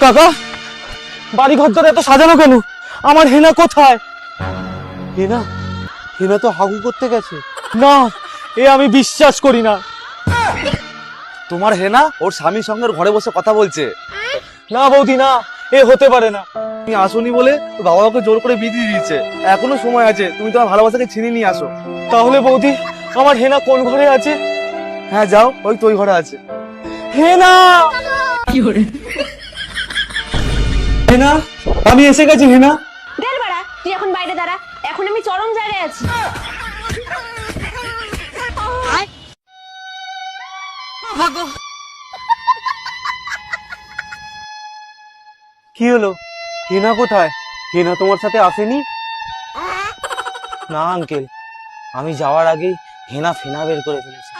কাকা, বাড়ি ঘর ধরে এত সাজানো কেন? আমার হেনা কোথায়? হেনা হেনা তো হাগু করতে গেছে। না, এ আমি বিশ্বাস করি না। তোমার হেনা ওর স্বামীর সঙ্গে ওর ঘরে বসে কথা বলছে। না বৌদি, না, এ হতে পারে না। তুমি আসোনি বলে ওর বাবা ওকে জোর করে বিয়ে দিয়ে দিয়েছে। এখনো সময় আছে, তুমি তোমার ভালোবাসাকে ছিনিয়ে নিয়ে আসো। তাহলে বৌদি, আমার হেনা কোন ঘরে আছে? হ্যাঁ যাও, ওই তো ওই ঘরে আছে। হেনা, হেনা, আমি এসে গেছি। হেনা, দেড় বাড়া, তুই এখন বাইরে দাঁড়া, এখন আমি চরম জায়গায় আছি। কি হলো? হেনা কোথায়? হেনা তোমার সাথে আসেনি? না আঙ্কেল, আমি যাওয়ার আগেই হেনা ফেনা বের করে ফেলেছে।